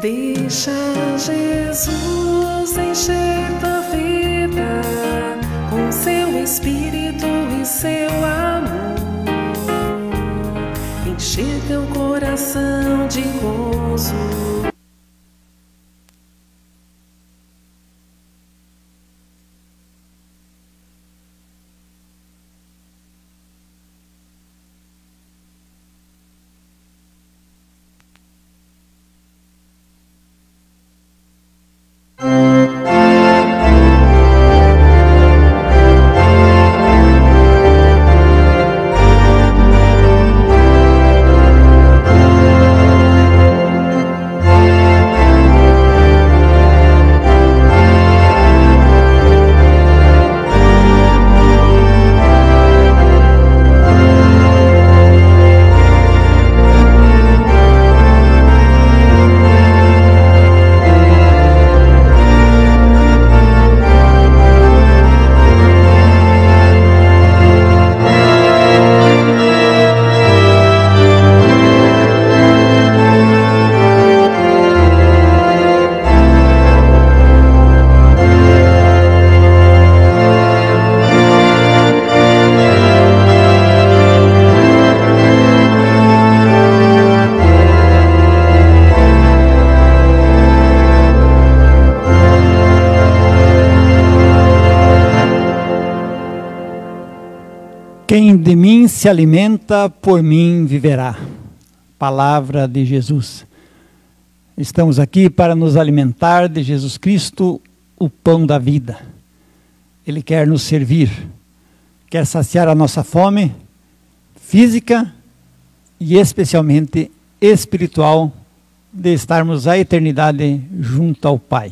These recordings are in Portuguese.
Deixa Jesus encher tua vida com seu Espírito e seu amor. Encher teu coração de gozo. Quem de mim se alimenta, por mim viverá. Palavra de Jesus. Estamos aqui para nos alimentar de Jesus Cristo, o pão da vida. Ele quer nos servir, quer saciar a nossa fome física e especialmente espiritual de estarmos a eternidade junto ao Pai.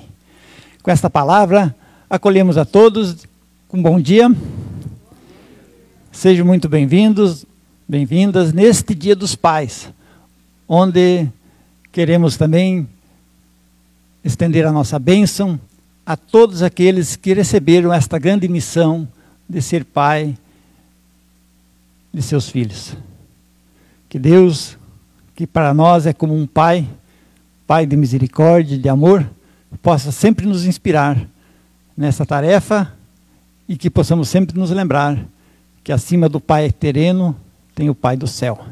Com esta palavra, acolhemos a todos com bom dia. Sejam muito bem-vindos, bem-vindas neste Dia dos Pais, onde queremos também estender a nossa bênção a todos aqueles que receberam esta grande missão de ser pai de seus filhos. Que Deus, que para nós é como um pai, pai de misericórdia, de amor, possa sempre nos inspirar nessa tarefa e que possamos sempre nos lembrar que acima do Pai terreno tem o Pai do céu.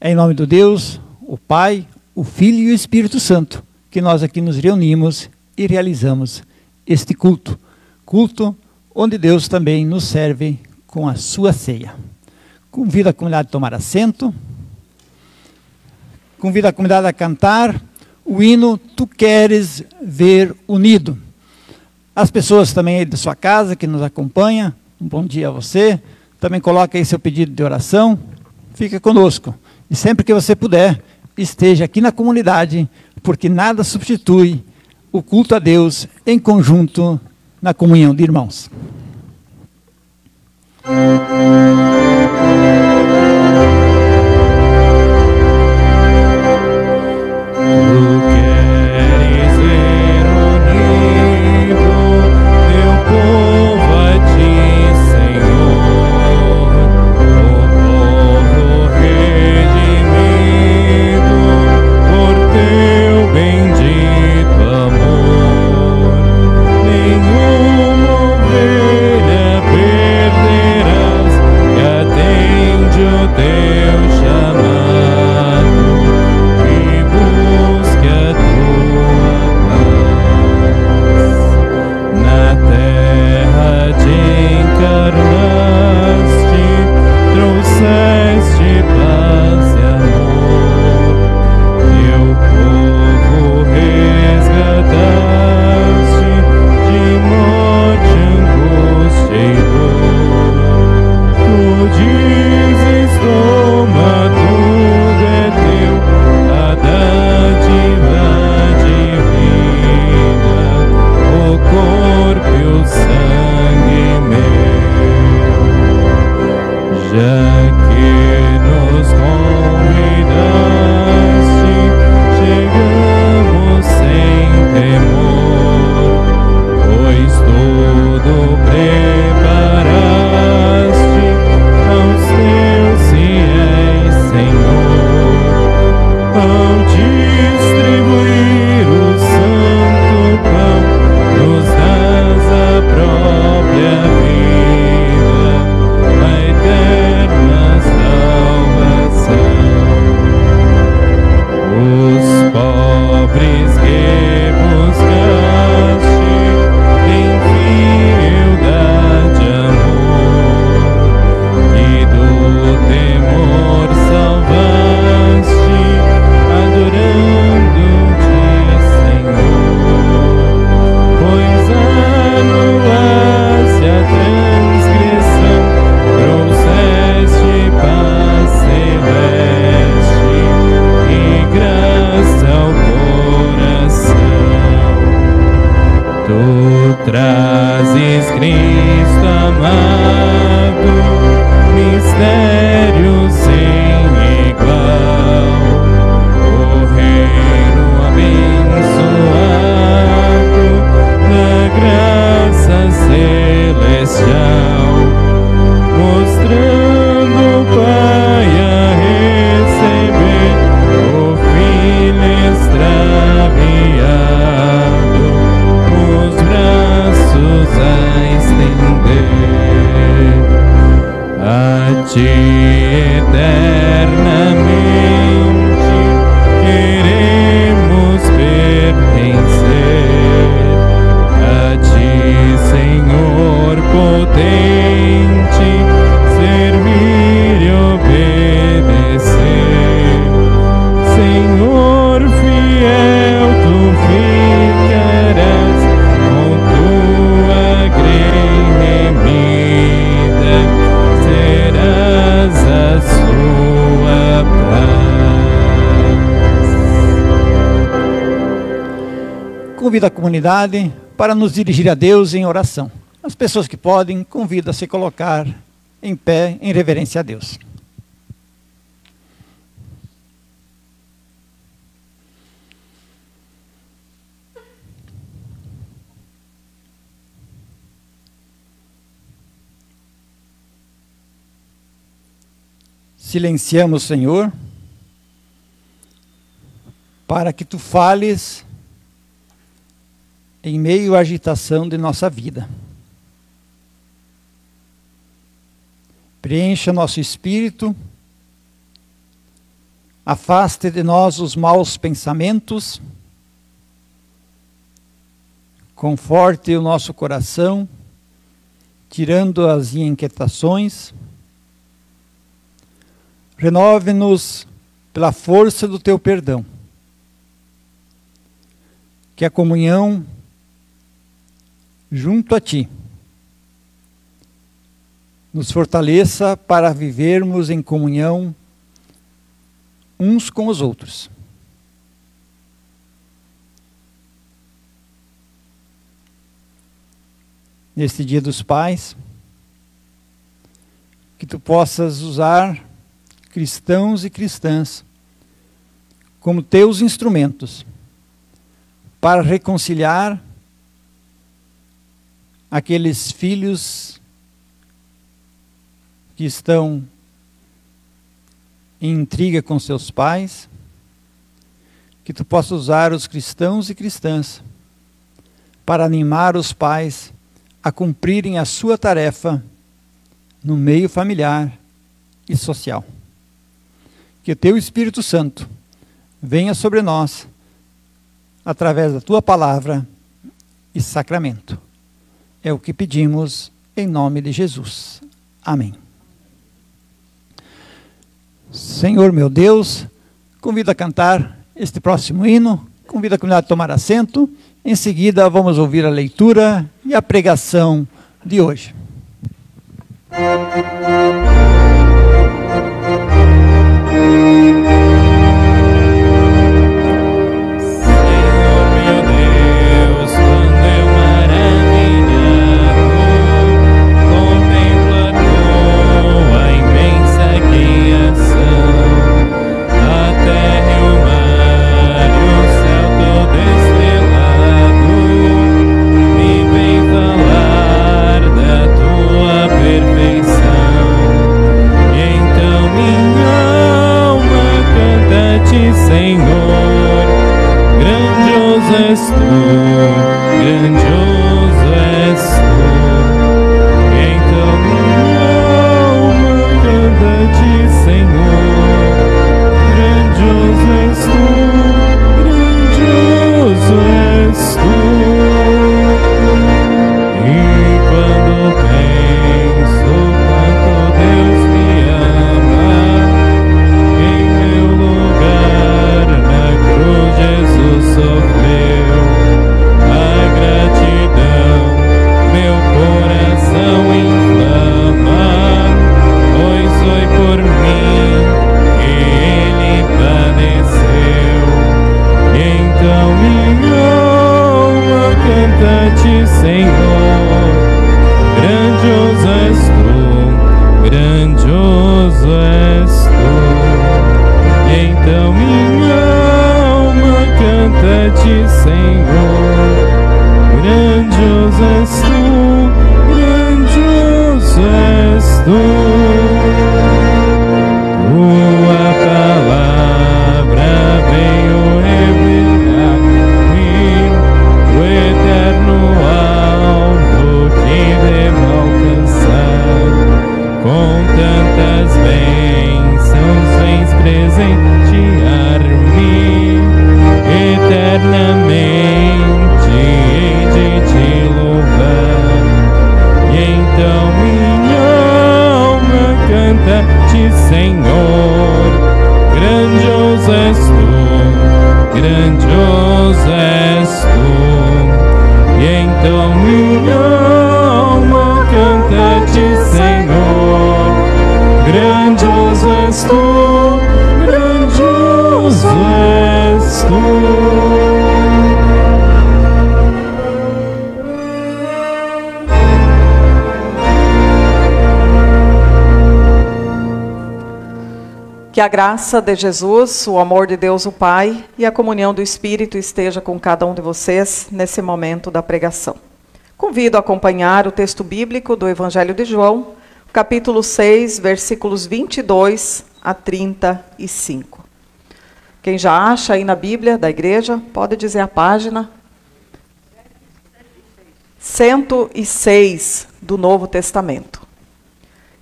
É em nome do Deus, o Pai, o Filho e o Espírito Santo, que nós aqui nos reunimos e realizamos este culto. Culto onde Deus também nos serve com a sua ceia. Convido a comunidade a tomar assento. Convido a comunidade a cantar o hino Tu Queres Ver Unido. As pessoas também aí de sua casa que nos acompanham, um bom dia a você. Também coloque aí seu pedido de oração. Fica conosco. E sempre que você puder, esteja aqui na comunidade, porque nada substitui o culto a Deus em conjunto na comunhão de irmãos. Nenhuma ovelha perderás, e pobres que buscaste, em humildade, amor, e do temor salvaste, adorando-te, Senhor, pois anulaste a transgressão, trouxeste paz celeste e graça ao coração. Tu trazes Cristo amado, mistério sem igual, o reino abençoado da graça celestial, mostrando o Pai a receber o Filho extraviado, os braços a estender. A ti eternamente queremos pertencer, a ti, Senhor potente, servir e obedecer. Senhor fiel, tu ficarás com tua grei remida, serás a sua paz. Convido a comunidade para nos dirigir a Deus em oração. As pessoas que podem, convido a se colocar em pé em reverência a Deus. Silenciamos, Senhor, para que Tu fales em meio à agitação de nossa vida. Preencha nosso espírito, afaste de nós os maus pensamentos, conforte o nosso coração, tirando as inquietações, renove-nos pela força do Teu perdão, que a comunhão junto a Ti nos fortaleça para vivermos em comunhão uns com os outros. Neste Dia dos Pais, que Tu possas usar cristãos e cristãs como Teus instrumentos para reconciliar aqueles filhos que estão em intriga com seus pais, que Tu possas usar os cristãos e cristãs para animar os pais a cumprirem a sua tarefa no meio familiar e social. Que o Teu Espírito Santo venha sobre nós através da Tua palavra e sacramento. É o que pedimos em nome de Jesus. Amém. Senhor meu Deus, convido a cantar este próximo hino, convido a comunidade a tomar assento. Em seguida vamos ouvir a leitura e a pregação de hoje. Senhor, grandioso és Tu, grandioso és Tu. Então minha alma canta-te, Senhor, grandioso és Tu, grandioso canta-te, Senhor. Grandioso és tu, grandioso és tu. E então minha alma canta-te, Senhor. Grandioso és tu, grandioso és tu. Tua palavra veio revelar-me o eterno alvo que devo alcançar. Com tantas bênçãos vens presentear-me eternamente, hei de te louvar. E então minha alma canta-te, Senhor. Grandioso és tu, grandioso és tu. E então minha alma canta-te, Senhor. Grandioso és tu, grandioso és tu. Que a graça de Jesus, o amor de Deus o Pai e a comunhão do Espírito esteja com cada um de vocês nesse momento da pregação. Convido a acompanhar o texto bíblico do Evangelho de João, capítulo 6, versículos 22 a 35. Quem já acha aí na Bíblia da igreja, pode dizer a página. 106 do Novo Testamento.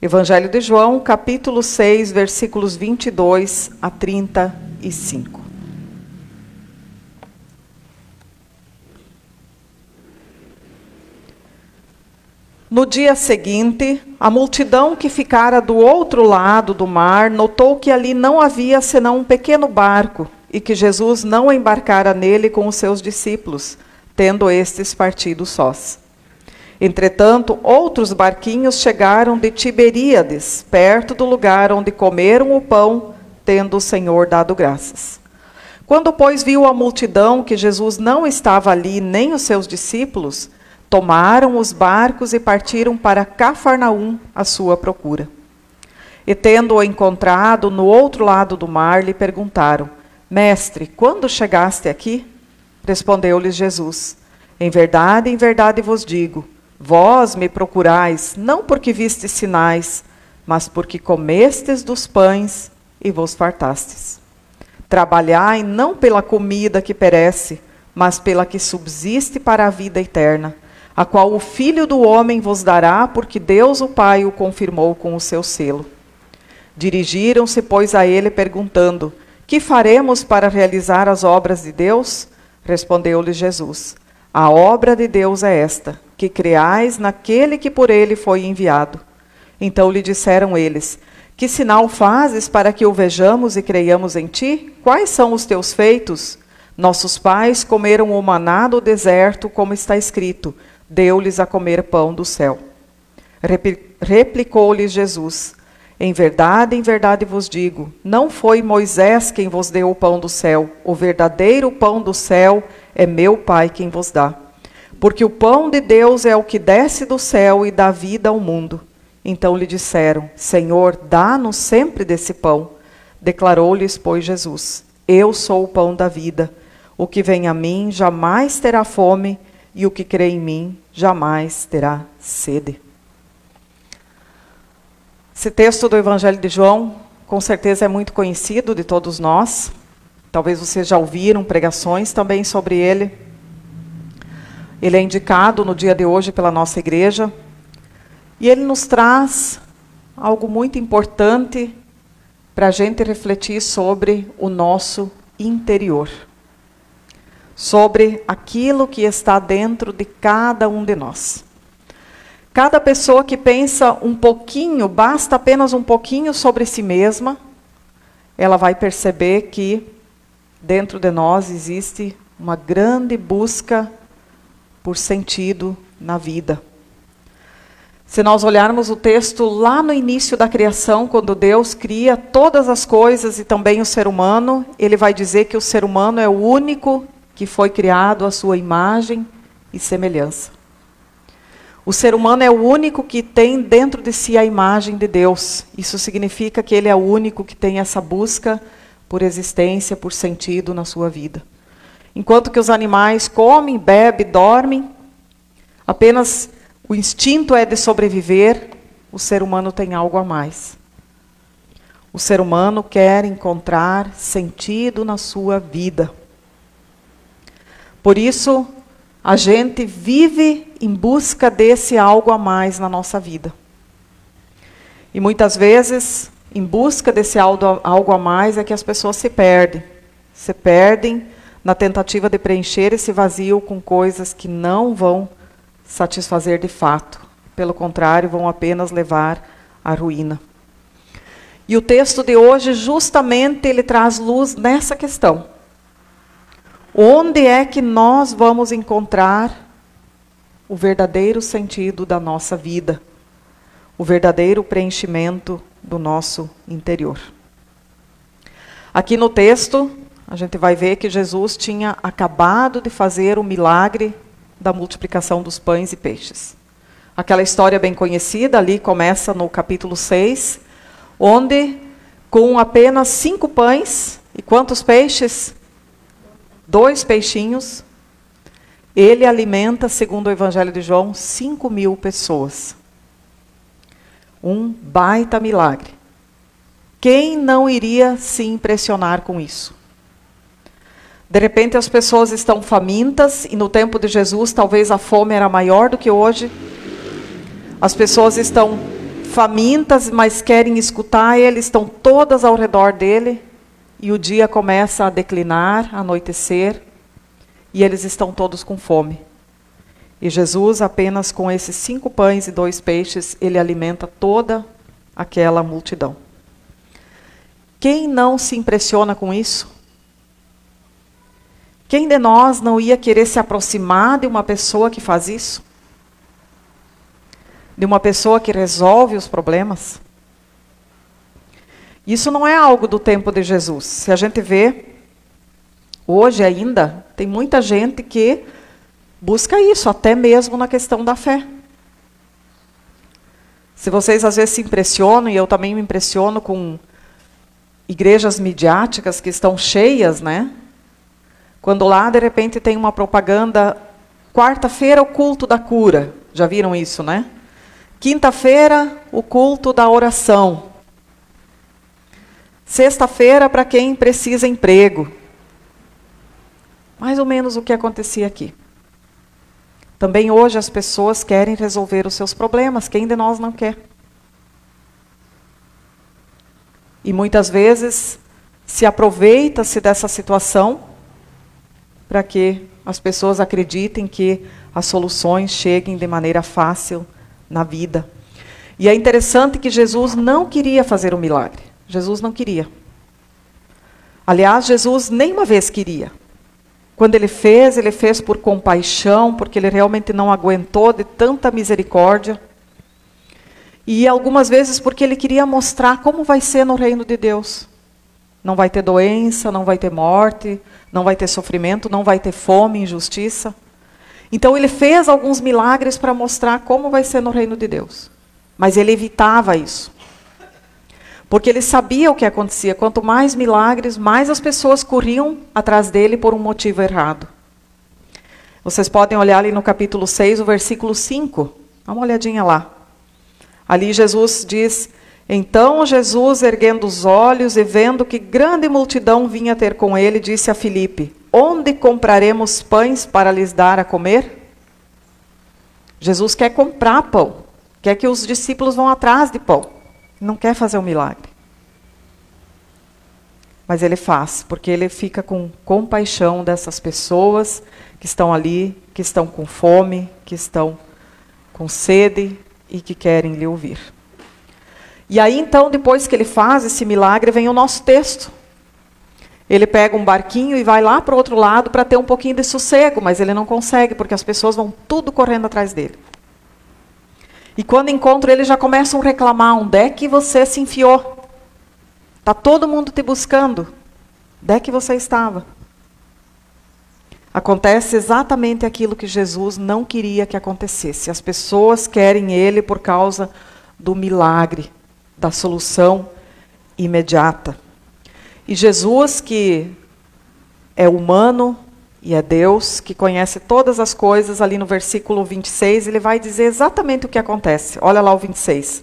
Evangelho de João, capítulo 6, versículos 22 a 35. No dia seguinte, a multidão que ficara do outro lado do mar notou que ali não havia senão um pequeno barco e que Jesus não embarcara nele com os seus discípulos, tendo estes partido sós. Entretanto, outros barquinhos chegaram de Tiberíades, perto do lugar onde comeram o pão, tendo o Senhor dado graças. Quando, pois, viu a multidão que Jesus não estava ali, nem os seus discípulos, tomaram os barcos e partiram para Cafarnaum à sua procura. E tendo-o encontrado no outro lado do mar, lhe perguntaram: Mestre, quando chegaste aqui? Respondeu-lhes Jesus: em verdade vos digo, vós me procurais, não porque vistes sinais, mas porque comestes dos pães e vos fartastes. Trabalhai não pela comida que perece, mas pela que subsiste para a vida eterna, a qual o Filho do Homem vos dará, porque Deus o Pai o confirmou com o seu selo. Dirigiram-se, pois, a ele, perguntando: que faremos para realizar as obras de Deus? Respondeu-lhes Jesus: a obra de Deus é esta, que creais naquele que por ele foi enviado. Então lhe disseram eles: que sinal fazes para que o vejamos e creiamos em ti? Quais são os teus feitos? Nossos pais comeram o maná do deserto, como está escrito: deu-lhes a comer pão do céu. Replicou-lhes Jesus: em verdade vos digo, não foi Moisés quem vos deu o pão do céu, o verdadeiro pão do céu é meu Pai quem vos dá. Porque o pão de Deus é o que desce do céu e dá vida ao mundo. Então lhe disseram: Senhor, dá-nos sempre desse pão. Declarou-lhes, pois, Jesus: eu sou o pão da vida. O que vem a mim jamais terá fome, e o que crê em mim jamais terá sede. Esse texto do Evangelho de João, com certeza é muito conhecido de todos nós. Talvez vocês já ouviram pregações também sobre ele. Ele é indicado no dia de hoje pela nossa igreja. E ele nos traz algo muito importante para a gente refletir sobre o nosso interior. Sobre aquilo que está dentro de cada um de nós. Cada pessoa que pensa um pouquinho, basta apenas um pouquinho sobre si mesma, ela vai perceber que dentro de nós existe uma grande busca por sentido na vida. Se nós olharmos o texto lá no início da criação, quando Deus cria todas as coisas e também o ser humano, ele vai dizer que o ser humano é o único que foi criado à sua imagem e semelhança. O ser humano é o único que tem dentro de si a imagem de Deus. Isso significa que ele é o único que tem essa busca por existência, por sentido na sua vida. Enquanto que os animais comem, bebem, dormem, apenas o instinto é de sobreviver, o ser humano tem algo a mais. O ser humano quer encontrar sentido na sua vida. Por isso, a gente vive em busca desse algo a mais na nossa vida. E muitas vezes, em busca desse algo a mais, é que as pessoas se perdem. Se perdem na tentativa de preencher esse vazio com coisas que não vão satisfazer de fato. Pelo contrário, vão apenas levar à ruína. E o texto de hoje, justamente, ele traz luz nessa questão. Onde é que nós vamos encontrar o verdadeiro sentido da nossa vida? O verdadeiro preenchimento do nosso interior. Aqui no texto, a gente vai ver que Jesus tinha acabado de fazer o milagre da multiplicação dos pães e peixes. Aquela história bem conhecida, ali começa no capítulo 6, onde, com apenas 5 pães, e quantos peixes? 2 peixinhos, ele alimenta, segundo o Evangelho de João, 5.000 pessoas. Um baita milagre. Quem não iria se impressionar com isso? De repente as pessoas estão famintas, e no tempo de Jesus talvez a fome era maior do que hoje. As pessoas estão famintas, mas querem escutar ele, estão todas ao redor dele, e o dia começa a declinar, a anoitecer, e eles estão todos com fome. E Jesus, apenas com esses 5 pães e 2 peixes, ele alimenta toda aquela multidão. Quem não se impressiona com isso? Quem de nós não ia querer se aproximar de uma pessoa que faz isso? De uma pessoa que resolve os problemas? Isso não é algo do tempo de Jesus. Se a gente vê, hoje ainda, tem muita gente que busca isso, até mesmo na questão da fé. Se vocês às vezes se impressionam, e eu também me impressiono com igrejas midiáticas que estão cheias, né? Quando lá, de repente, tem uma propaganda, quarta-feira, o culto da cura. Já viram isso, né? Quinta-feira, o culto da oração. Sexta-feira, para quem precisa emprego. Mais ou menos o que acontecia aqui. Também hoje as pessoas querem resolver os seus problemas. Quem de nós não quer? E muitas vezes se aproveita-se dessa situação para que as pessoas acreditem que as soluções cheguem de maneira fácil na vida. E é interessante que Jesus não queria fazer o milagre. Jesus não queria. Aliás, Jesus nem uma vez queria. Quando ele fez por compaixão, porque ele realmente não aguentou de tanta misericórdia. E algumas vezes porque ele queria mostrar como vai ser no reino de Deus. Não vai ter doença, não vai ter morte, não vai ter sofrimento, não vai ter fome, injustiça. Então ele fez alguns milagres para mostrar como vai ser no reino de Deus. Mas ele evitava isso. Porque ele sabia o que acontecia. Quanto mais milagres, mais as pessoas corriam atrás dele por um motivo errado. Vocês podem olhar ali no capítulo 6, o versículo 5. Dá uma olhadinha lá. Ali Jesus diz: então Jesus, erguendo os olhos e vendo que grande multidão vinha ter com ele, disse a Filipe: onde compraremos pães para lhes dar a comer? Jesus quer comprar pão. Quer que os discípulos vão atrás de pão. Não quer fazer um milagre. Mas ele faz, porque ele fica com compaixão dessas pessoas que estão ali, que estão com fome, que estão com sede e que querem lhe ouvir. E aí então, depois que ele faz esse milagre, vem o nosso texto. Ele pega um barquinho e vai lá para o outro lado para ter um pouquinho de sossego, mas ele não consegue, porque as pessoas vão tudo correndo atrás dele. E quando encontram ele, já começam a reclamar: onde é que você se enfiou? Está todo mundo te buscando. Onde é que você estava? Acontece exatamente aquilo que Jesus não queria que acontecesse. As pessoas querem Ele por causa do milagre, da solução imediata. E Jesus, que é humano e é Deus, que conhece todas as coisas, ali no versículo 26, ele vai dizer exatamente o que acontece. Olha lá o 26.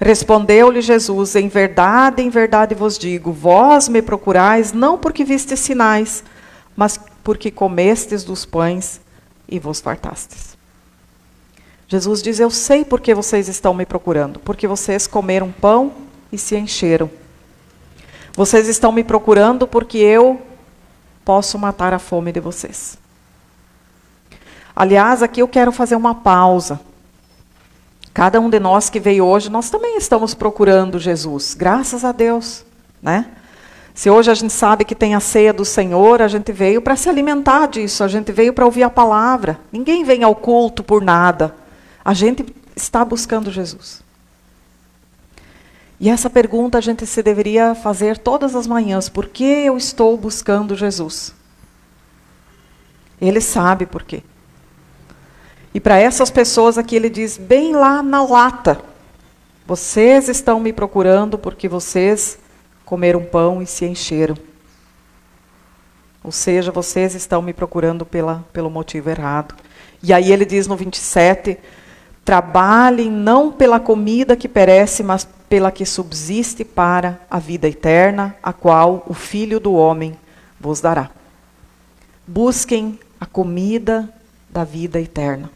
Respondeu-lhe Jesus, em verdade vos digo, vós me procurais não porque vistes sinais, mas porque comestes dos pães e vos fartastes. Jesus diz, eu sei por que vocês estão me procurando, porque vocês comeram pão e se encheram. Vocês estão me procurando porque eu posso matar a fome de vocês. Aliás, aqui eu quero fazer uma pausa. Cada um de nós que veio hoje, nós também estamos procurando Jesus, graças a Deus, né? Se hoje a gente sabe que tem a ceia do Senhor, a gente veio para se alimentar disso, a gente veio para ouvir a palavra. Ninguém vem ao culto por nada. A gente está buscando Jesus. E essa pergunta a gente se deveria fazer todas as manhãs. Por que eu estou buscando Jesus? Ele sabe por quê. E para essas pessoas aqui ele diz, bem lá na lata, vocês estão me procurando porque vocês comeram pão e se encheram. Ou seja, vocês estão me procurando pelo motivo errado. E aí ele diz no 27, trabalhem não pela comida que perece, mas pela que subsiste para a vida eterna, a qual o Filho do Homem vos dará. Busquem a comida da vida eterna.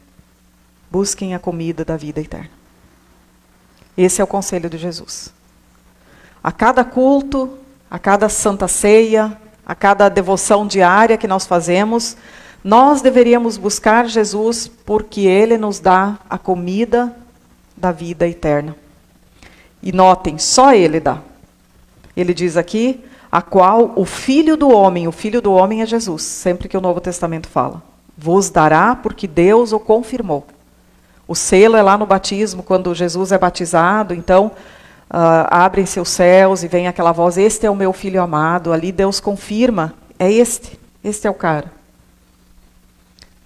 Busquem a comida da vida eterna. Esse é o conselho de Jesus. A cada culto, a cada santa ceia, a cada devoção diária que nós fazemos, nós deveríamos buscar Jesus porque Ele nos dá a comida da vida eterna. E notem, só Ele dá. Ele diz aqui, a qual o Filho do Homem é Jesus, sempre que o Novo Testamento fala, vos dará porque Deus o confirmou. O selo é lá no batismo, quando Jesus é batizado, então abrem-se os céus e vem aquela voz, este é o meu Filho amado, ali Deus confirma, é este é o cara.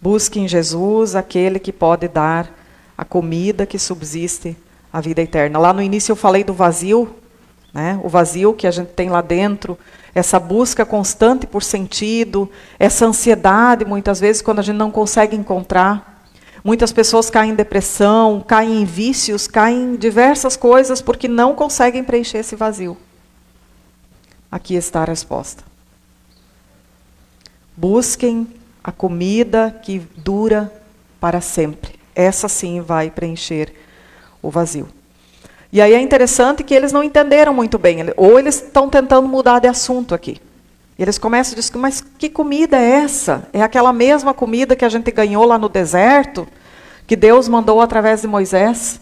Busque em Jesus aquele que pode dar a comida que subsiste a vida eterna. Lá no início eu falei do vazio, né? O vazio que a gente tem lá dentro, essa busca constante por sentido, essa ansiedade muitas vezes quando a gente não consegue encontrar. Muitas pessoas caem em depressão, caem em vícios, caem em diversas coisas porque não conseguem preencher esse vazio. Aqui está a resposta. Busquem a comida que dura para sempre. Essa sim vai preencher o vazio. E aí é interessante que eles não entenderam muito bem, ou eles estão tentando mudar de assunto aqui. Eles começam a dizer, mas que comida é essa? É aquela mesma comida que a gente ganhou lá no deserto, que Deus mandou através de Moisés?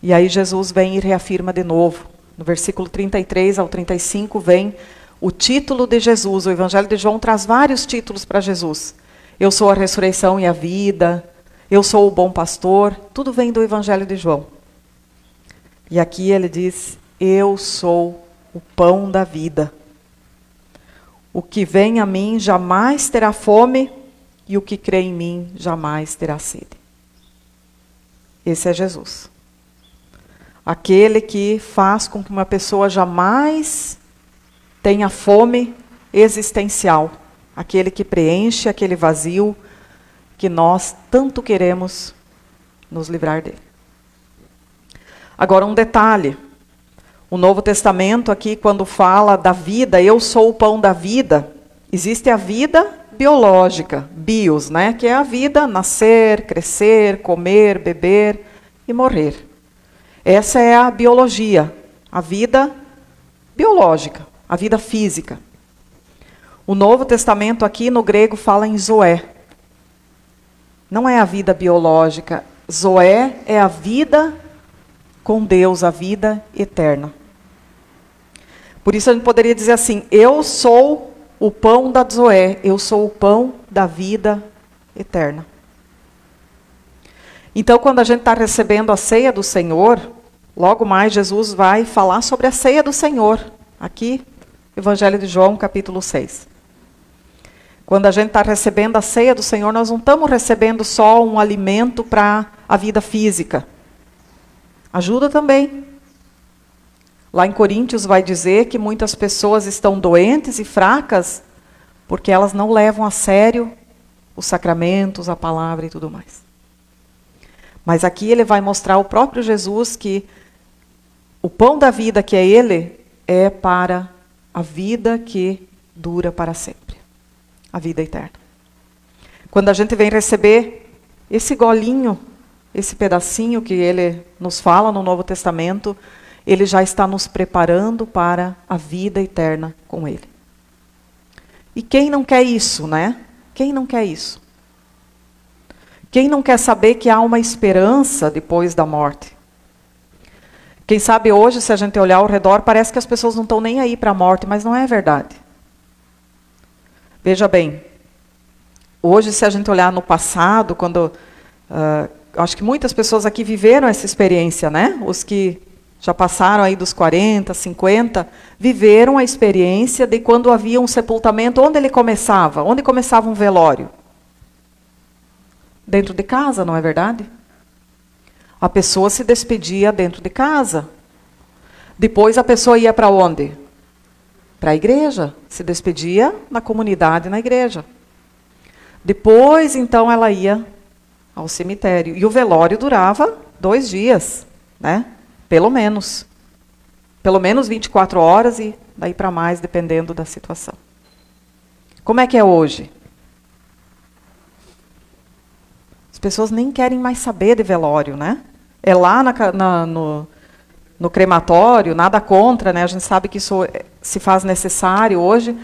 E aí Jesus vem e reafirma de novo. No versículo 33 ao 35 vem o título de Jesus. O Evangelho de João traz vários títulos para Jesus. Eu sou a ressurreição e a vida, eu sou o bom pastor, tudo vem do Evangelho de João. E aqui ele diz, eu sou o pão da vida. O que vem a mim jamais terá fome, e o que crê em mim jamais terá sede. Esse é Jesus. Aquele que faz com que uma pessoa jamais tenha fome existencial. Aquele que preenche aquele vazio que nós tanto queremos nos livrar dele. Agora um detalhe. O Novo Testamento aqui, quando fala da vida, eu sou o pão da vida, existe a vida biológica, bios, né? Que é a vida, nascer, crescer, comer, beber e morrer. Essa é a biologia, a vida biológica, a vida física. O Novo Testamento aqui no grego fala em zoé. Não é a vida biológica, zoé é a vida com Deus, a vida eterna. Por isso a gente poderia dizer assim, eu sou o pão da zoé, eu sou o pão da vida eterna. Então quando a gente está recebendo a ceia do Senhor, logo mais Jesus vai falar sobre a ceia do Senhor. Aqui, Evangelho de João, capítulo 6. Quando a gente está recebendo a ceia do Senhor, nós não estamos recebendo só um alimento para a vida física. Ajuda também. Lá em Coríntios vai dizer que muitas pessoas estão doentes e fracas porque elas não levam a sério os sacramentos, a palavra e tudo mais. Mas aqui ele vai mostrar o próprio Jesus que o pão da vida, que é ele, é para a vida que dura para sempre. A vida eterna. Quando a gente vem receber esse golinho, esse pedacinho que ele nos fala no Novo Testamento, ele já está nos preparando para a vida eterna com ele. E quem não quer isso, né? Quem não quer isso? Quem não quer saber que há uma esperança depois da morte? Quem sabe hoje, se a gente olhar ao redor, parece que as pessoas não estão nem aí para a morte, mas não é verdade. Veja bem, hoje se a gente olhar no passado, quando acho que muitas pessoas aqui viveram essa experiência, né? Os que já passaram aí dos 40, 50, viveram a experiência de quando havia um sepultamento, onde ele começava? Onde começava um velório? Dentro de casa, não é verdade? A pessoa se despedia dentro de casa. Depois a pessoa ia para onde? Para a igreja. Se despedia na comunidade, na igreja. Depois, então, ela ia ao cemitério. E o velório durava 2 dias, né? Pelo menos. Pelo menos 24 horas e daí para mais, dependendo da situação. Como é que é hoje? As pessoas nem querem mais saber de velório, né? É lá no crematório, nada contra, né? A gente sabe que isso se faz necessário hoje,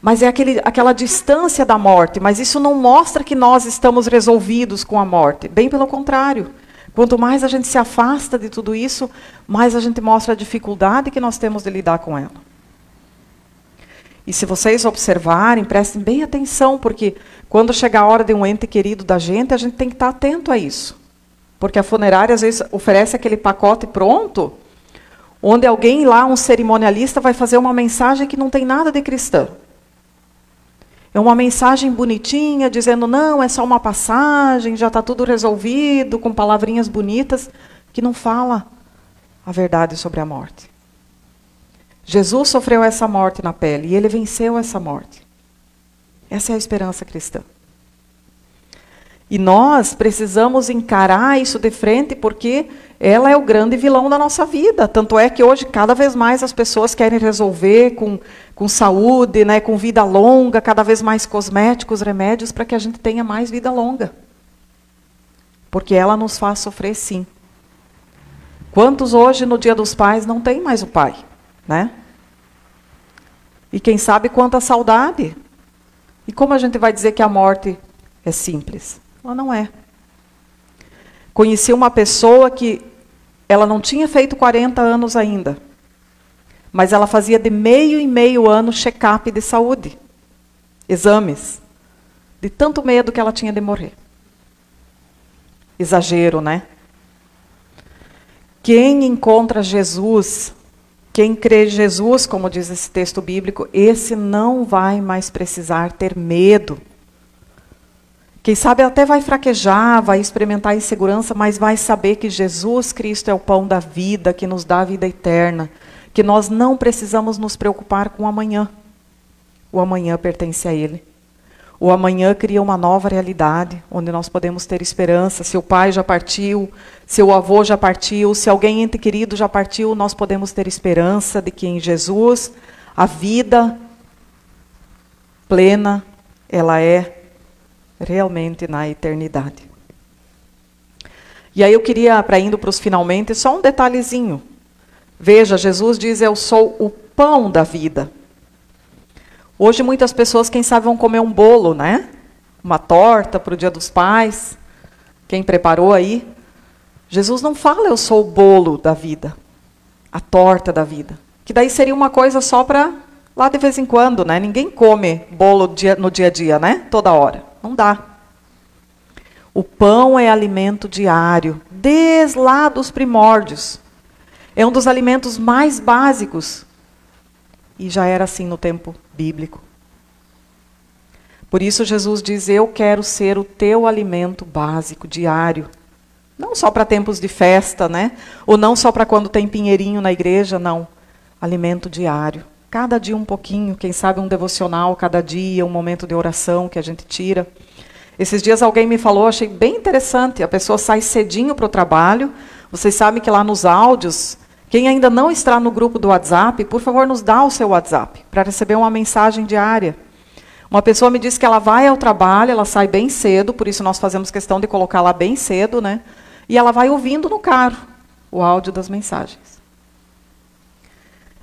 mas é aquela distância da morte. Mas isso não mostra que nós estamos resolvidos com a morte. Bem pelo contrário. Quanto mais a gente se afasta de tudo isso, mais a gente mostra a dificuldade que nós temos de lidar com ela. E se vocês observarem, prestem bem atenção, porque quando chegar a hora de um ente querido da gente, a gente tem que estar atento a isso. Porque a funerária, às vezes, oferece aquele pacote pronto, onde alguém lá, um cerimonialista, vai fazer uma mensagem que não tem nada de cristã. É uma mensagem bonitinha, dizendo, não, é só uma passagem, já está tudo resolvido, com palavrinhas bonitas, que não fala a verdade sobre a morte. Jesus sofreu essa morte na pele, e ele venceu essa morte. Essa é a esperança cristã. E nós precisamos encarar isso de frente, porque ela é o grande vilão da nossa vida. Tanto é que hoje, cada vez mais, as pessoas querem resolver com saúde, né, com vida longa, cada vez mais cosméticos, remédios, para que a gente tenha mais vida longa. Porque ela nos faz sofrer, sim. Quantos hoje, no Dia dos Pais, não tem mais o pai? Né? E quem sabe quanta saudade. E como a gente vai dizer que a morte é simples? Ela não é. Conheci uma pessoa que ela não tinha feito 40 anos ainda, mas ela fazia de meio em meio ano check-up de saúde, exames, de tanto medo que ela tinha de morrer. Exagero, né? Quem encontra Jesus, quem crê em Jesus, como diz esse texto bíblico, esse não vai mais precisar ter medo. Quem sabe até vai fraquejar, vai experimentar insegurança, mas vai saber que Jesus Cristo é o pão da vida, que nos dá a vida eterna, que nós não precisamos nos preocupar com o amanhã. O amanhã pertence a Ele. O amanhã cria uma nova realidade, onde nós podemos ter esperança. Se o pai já partiu, se o avô já partiu, se alguém ente querido já partiu, nós podemos ter esperança de que em Jesus a vida plena, ela é realmente na eternidade. E aí eu queria, para indo para os finalmente, só um detalhezinho. Veja, Jesus diz, eu sou o pão da vida. Hoje muitas pessoas, quem sabe, vão comer um bolo, né? Uma torta para o Dia dos Pais. Quem preparou aí? Jesus não fala, eu sou o bolo da vida. A torta da vida. Que daí seria uma coisa só para lá de vez em quando, né? Ninguém come bolo no dia a dia, né? Toda hora. Não dá. O pão é alimento diário, desde lá dos primórdios. É um dos alimentos mais básicos. E já era assim no tempo bíblico. Por isso Jesus diz, eu quero ser o teu alimento básico, diário. Não só para tempos de festa, né? Ou não só para quando tem pinheirinho na igreja, não. Alimento diário. Cada dia um pouquinho, quem sabe um devocional, cada dia um momento de oração que a gente tira. Esses dias alguém me falou, achei bem interessante, a pessoa sai cedinho para o trabalho. Vocês sabem que lá nos áudios, quem ainda não está no grupo do WhatsApp, por favor, nos dá o seu WhatsApp, para receber uma mensagem diária. Uma pessoa me disse que ela vai ao trabalho, ela sai bem cedo, por isso nós fazemos questão de colocar lá bem cedo, né? E ela vai ouvindo no carro o áudio das mensagens.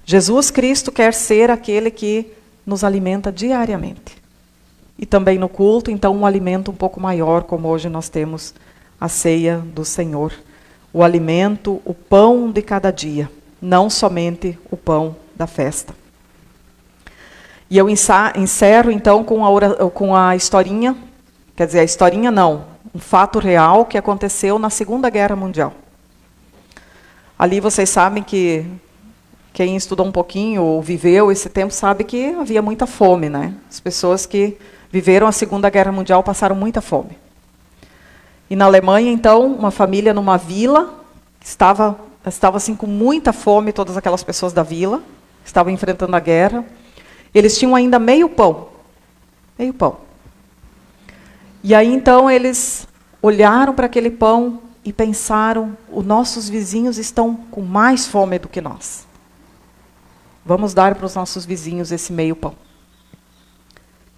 Jesus Cristo quer ser aquele que nos alimenta diariamente. E também no culto, então, um alimento um pouco maior, como hoje nós temos a ceia do Senhor. O alimento, o pão de cada dia, não somente o pão da festa. E eu encerro, então, com a historinha, quer dizer, a historinha não, um fato real que aconteceu na Segunda Guerra Mundial. Ali vocês sabem que quem estudou um pouquinho ou viveu esse tempo sabe que havia muita fome, né? As pessoas que viveram a Segunda Guerra Mundial passaram muita fome. E na Alemanha, então, uma família numa vila, estava assim com muita fome, todas aquelas pessoas da vila, estavam enfrentando a guerra. Eles tinham ainda meio pão. Meio pão. E aí, então, eles olharam para aquele pão e pensaram, os nossos vizinhos estão com mais fome do que nós. Vamos dar para os nossos vizinhos esse meio pão.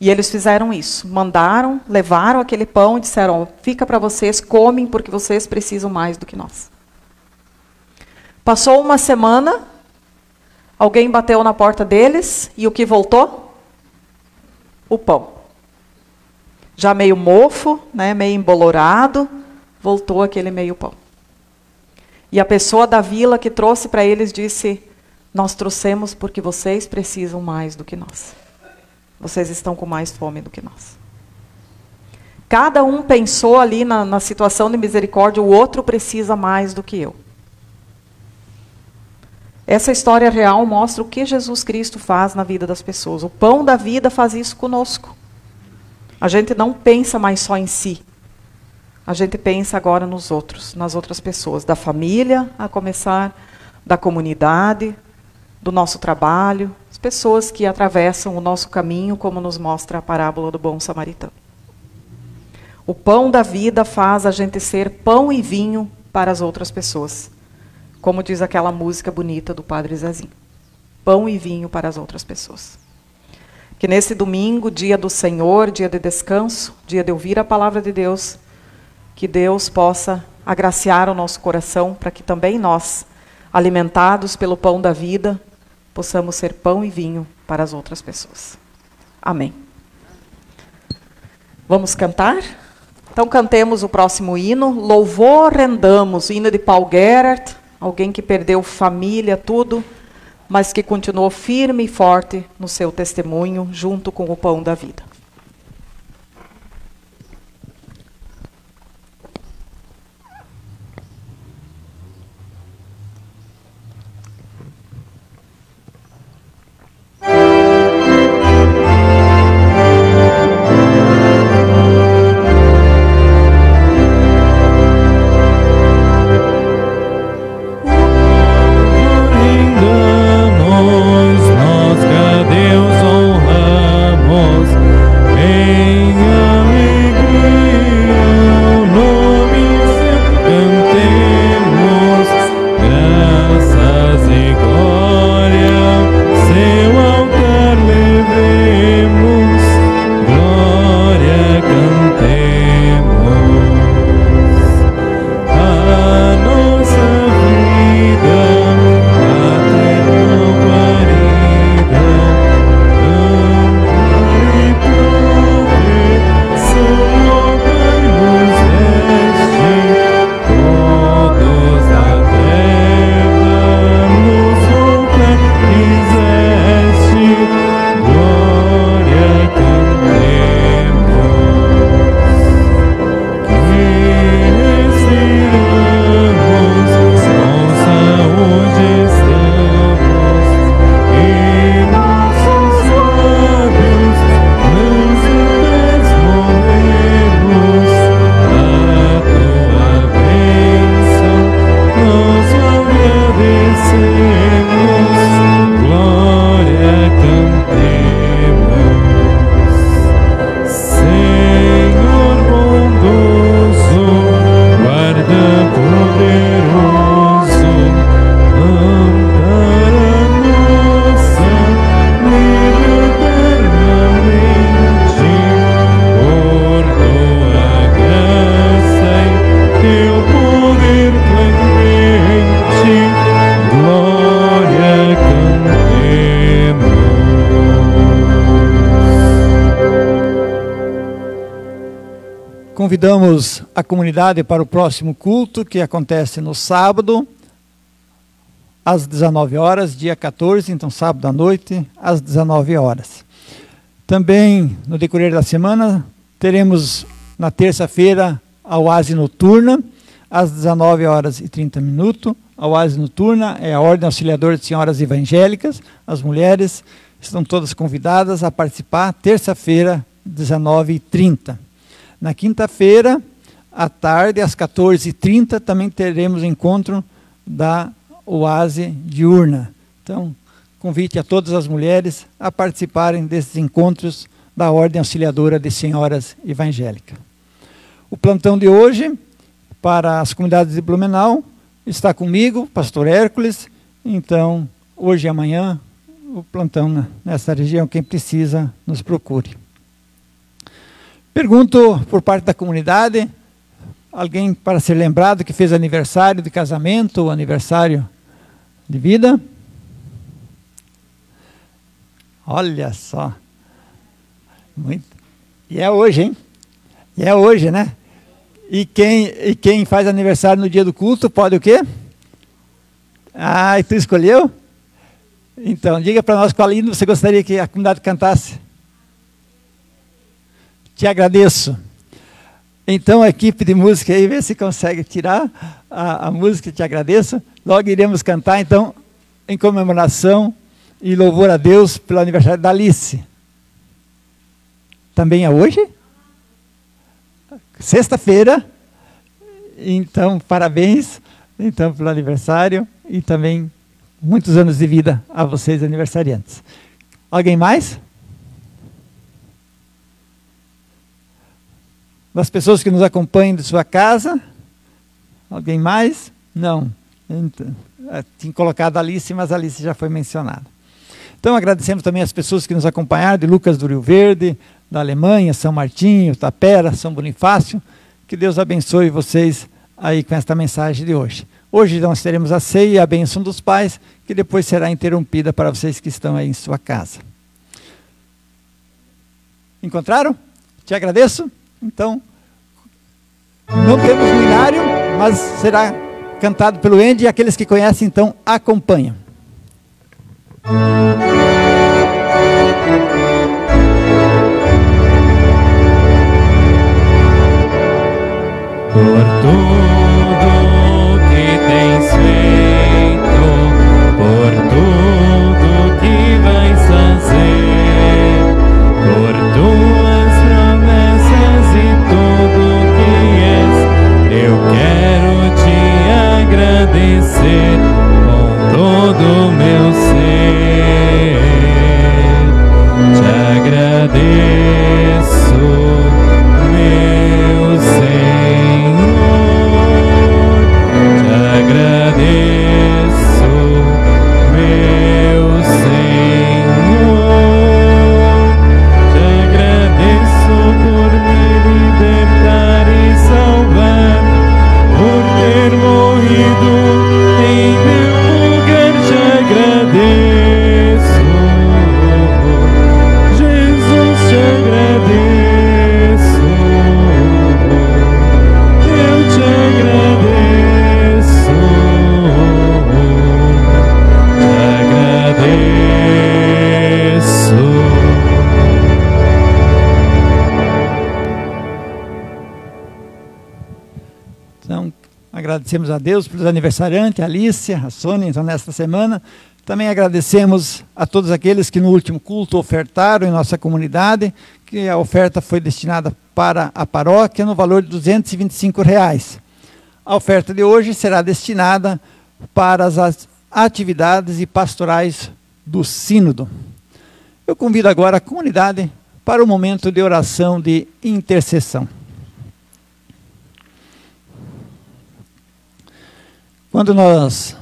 E eles fizeram isso. Mandaram, levaram aquele pão e disseram, fica para vocês, comem, porque vocês precisam mais do que nós. Passou uma semana, alguém bateu na porta deles, e o que voltou? O pão. Já meio mofo, né, meio embolorado, voltou aquele meio pão. E a pessoa da vila que trouxe para eles disse, nós trouxemos porque vocês precisam mais do que nós. Vocês estão com mais fome do que nós. Cada um pensou ali na situação de misericórdia, o outro precisa mais do que eu. Essa história real mostra o que Jesus Cristo faz na vida das pessoas. O pão da vida faz isso conosco. A gente não pensa mais só em si. A gente pensa agora nos outros, nas outras pessoas. Da família, a começar, da comunidade, do nosso trabalho, as pessoas que atravessam o nosso caminho, como nos mostra a parábola do bom samaritano. O pão da vida faz a gente ser pão e vinho para as outras pessoas. Como diz aquela música bonita do Padre Zezinho. Pão e vinho para as outras pessoas. Que nesse domingo, dia do Senhor, dia de descanso, dia de ouvir a palavra de Deus, que Deus possa agraciar o nosso coração, para que também nós, alimentados pelo pão da vida, possamos ser pão e vinho para as outras pessoas. Amém. Vamos cantar? Então cantemos o próximo hino. Louvor rendamos, o hino de Paul Gerhardt, alguém que perdeu família, tudo, mas que continuou firme e forte no seu testemunho, junto com o pão da vida. Nós que a Deus honramos, Convidamos a comunidade para o próximo culto, que acontece no sábado, às 19 horas, dia 14, então sábado à noite, às 19 horas. Também, no decorrer da semana, teremos na terça-feira a oase noturna, às 19 horas e 30 minutos. A oase noturna é a Ordem Auxiliadora de Senhoras Evangélicas. As mulheres estão todas convidadas a participar, terça-feira, 19h30. Na quinta-feira, à tarde, às 14h30, também teremos encontro da oase diurna. Então, convite a todas as mulheres a participarem desses encontros da Ordem Auxiliadora de Senhoras Evangélicas. O plantão de hoje, para as comunidades de Blumenau, está comigo, pastor Hércules. Então, hoje e amanhã, o plantão nessa região, quem precisa, nos procure. Pergunto por parte da comunidade, alguém para ser lembrado que fez aniversário de casamento ou aniversário de vida? Olha só. Muito. E é hoje, hein? E é hoje, né? E quem faz aniversário no dia do culto pode o quê? Ah, e tu escolheu? Então, diga para nós qual hino você gostaria que a comunidade cantasse. Te agradeço. Então, a equipe de música aí, vê se consegue tirar a música Te Agradeço. Logo iremos cantar, então, em comemoração e louvor a Deus pelo aniversário da Alice. Também é hoje? Sexta-feira. Então, parabéns então, pelo aniversário e também muitos anos de vida a vocês aniversariantes. Alguém mais? Das pessoas que nos acompanham de sua casa? Alguém mais? Não. Então, tinha colocado a Alice, mas a Alice já foi mencionada. Então, agradecemos também as pessoas que nos acompanharam, de Lucas do Rio Verde, da Alemanha, São Martinho, Tapera, São Bonifácio. Que Deus abençoe vocês aí com esta mensagem de hoje. Hoje nós teremos a ceia e a bênção dos pais, que depois será interrompida para vocês que estão aí em sua casa. Encontraram? Te agradeço. Então, não temos um hinário, mas será cantado pelo Andy e aqueles que conhecem, então, acompanham. Por tudo que tens feito, por tudo que vais fazer, por tuas promessas e tudo que és, eu quero te agradecer com todo o meu ser. Te agradeço, meu Senhor, te agradeço, meu Senhor, te agradeço por me libertar e salvar, por ter morrido em meu lugar, te agradeço, Jesus, te agradeço, eu te agradeço, Então, agradecemos a Deus pelos aniversariantes, a Alice, a Sônia, então, nesta semana. Também agradecemos a todos aqueles que no último culto ofertaram em nossa comunidade, que a oferta foi destinada para a paróquia no valor de R$225. A oferta de hoje será destinada para as atividades e pastorais do Sínodo. Eu convido agora a comunidade para o momento de oração de intercessão. Quando nós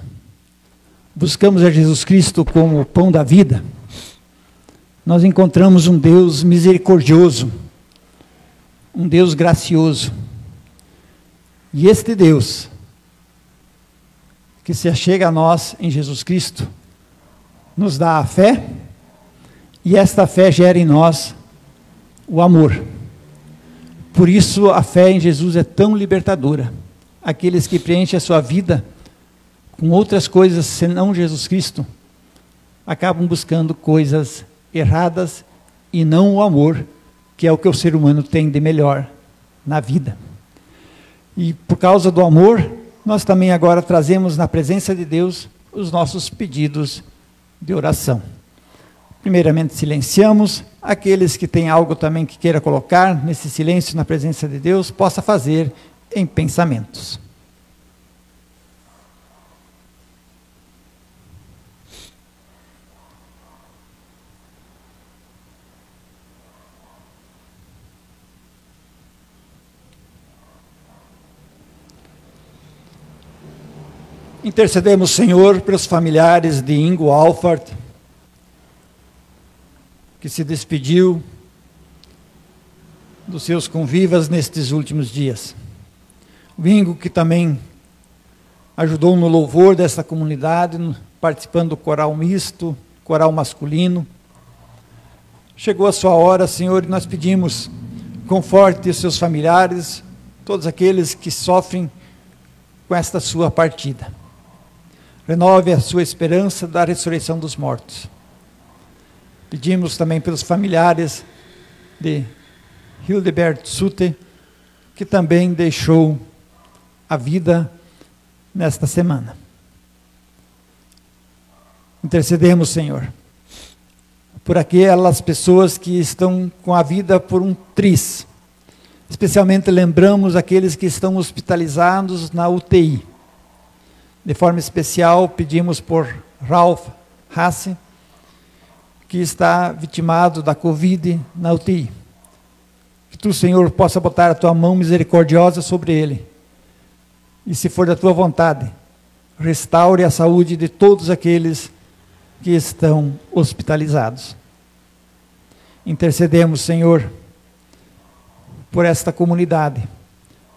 buscamos a Jesus Cristo como o pão da vida, nós encontramos um Deus misericordioso, um Deus gracioso. E este Deus, que se achega a nós em Jesus Cristo, nos dá a fé, e esta fé gera em nós o amor. por isso a fé em Jesus é tão libertadora. Aqueles que preenchem a sua vida com outras coisas senão Jesus Cristo, acabam buscando coisas erradas e não o amor, que é o que o ser humano tem de melhor na vida. E por causa do amor, nós também agora trazemos na presença de Deus os nossos pedidos de oração. Primeiramente silenciamos, aqueles que têm algo também que queira colocar nesse silêncio na presença de Deus, possa fazer em pensamentos. Intercedemos, Senhor, pelos familiares de Ingo Alford, que se despediu dos seus convivas nestes últimos dias. O Ingo, que também ajudou no louvor desta comunidade, participando do coral misto, coral masculino. Chegou a sua hora, Senhor, e nós pedimos, conforte os seus familiares, todos aqueles que sofrem com esta sua partida. Renove a sua esperança da ressurreição dos mortos. Pedimos também pelos familiares de Hildebert Sutte, que também deixou a vida nesta semana. Intercedemos, Senhor, por aquelas pessoas que estão com a vida por um triz. Especialmente lembramos aqueles que estão hospitalizados na UTI. De forma especial, pedimos por Ralph Hasse, que está vitimado da Covid na UTI. Que tu, Senhor, possa botar a tua mão misericordiosa sobre ele. E se for da tua vontade, restaure a saúde de todos aqueles que estão hospitalizados. Intercedemos, Senhor, por esta comunidade,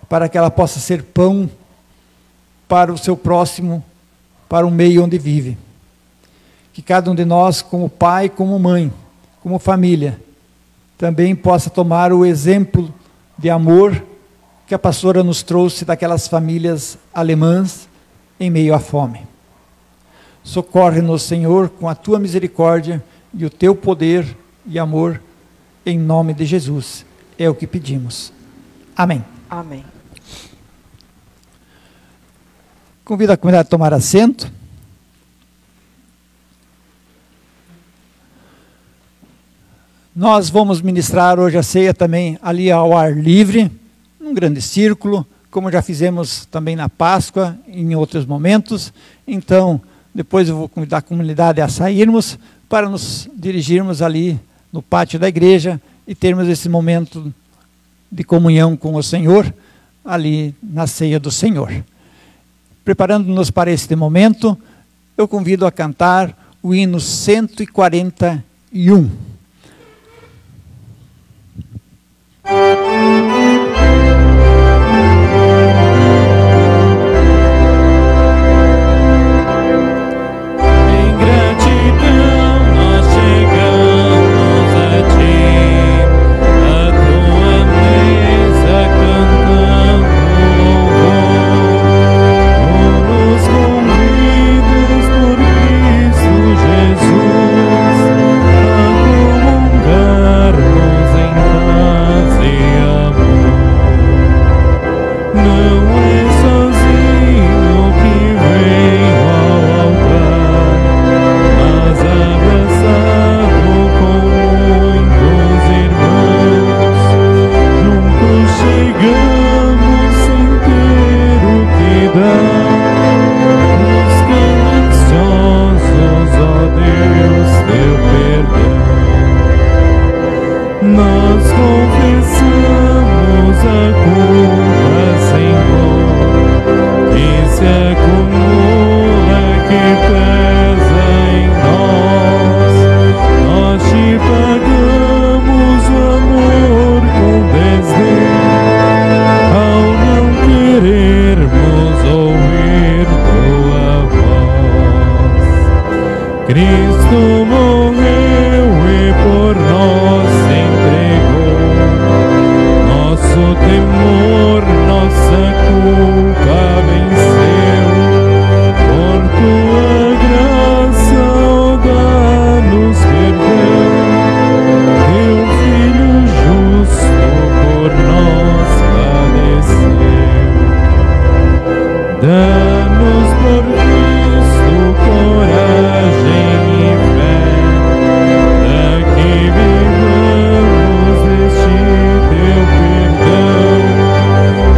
para que ela possa ser pão para o seu próximo, para o meio onde vive. Que cada um de nós, como pai, como mãe, como família, também possa tomar o exemplo de amor que a pastora nos trouxe daquelas famílias alemãs em meio à fome. Socorre-nos, Senhor, com a tua misericórdia e o teu poder e amor, em nome de Jesus. É o que pedimos. Amém. Amém. Convido a comunidade a tomar assento. Nós vamos ministrar hoje a ceia também ali ao ar livre, num grande círculo, como já fizemos também na Páscoa, em outros momentos. Então, depois eu vou convidar a comunidade a sairmos para nos dirigirmos ali no pátio da igreja e termos esse momento de comunhão com o Senhor, ali na ceia do Senhor. Preparando-nos para este momento, eu convido a cantar o hino 141. Jesus, a comungar-nos em paz e amor. nossa culpa venceu, por tua graça, ó, dá-nos perdão. Teu Filho justo por nós padeceu. Dá-nos por Cristo coragem e fé, para que vivamos este teu perdão,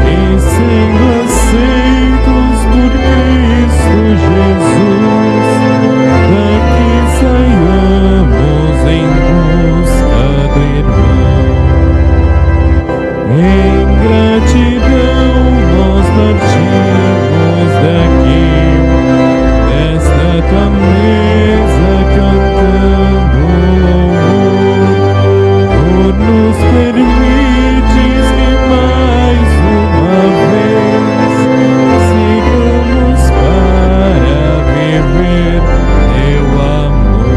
e sendo aceitos por Cristo Jesus, daqui saiamos em busca do irmão. Em gratidão nós partimos daqui, desta tua mesa cantando louvor, por nos permites que mais uma vez sigamos para viver teu amor.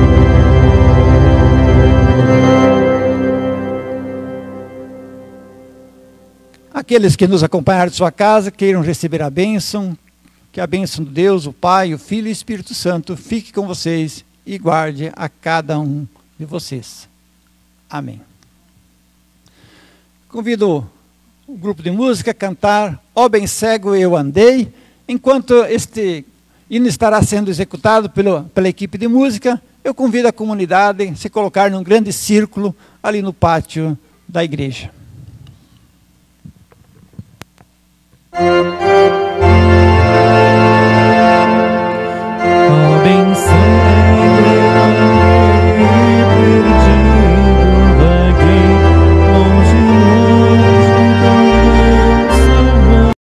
Aqueles que nos acompanharam de sua casa, queiram receber a bênção, que a bênção de Deus, o Pai, o Filho e o Espírito Santo fique com vocês e guarde a cada um de vocês. Amém. Convido o grupo de música a cantar Ó Bem Cego Eu Andei. Enquanto este hino estará sendo executado pela equipe de música, eu convido a comunidade a se colocar num grande círculo ali no pátio da igreja.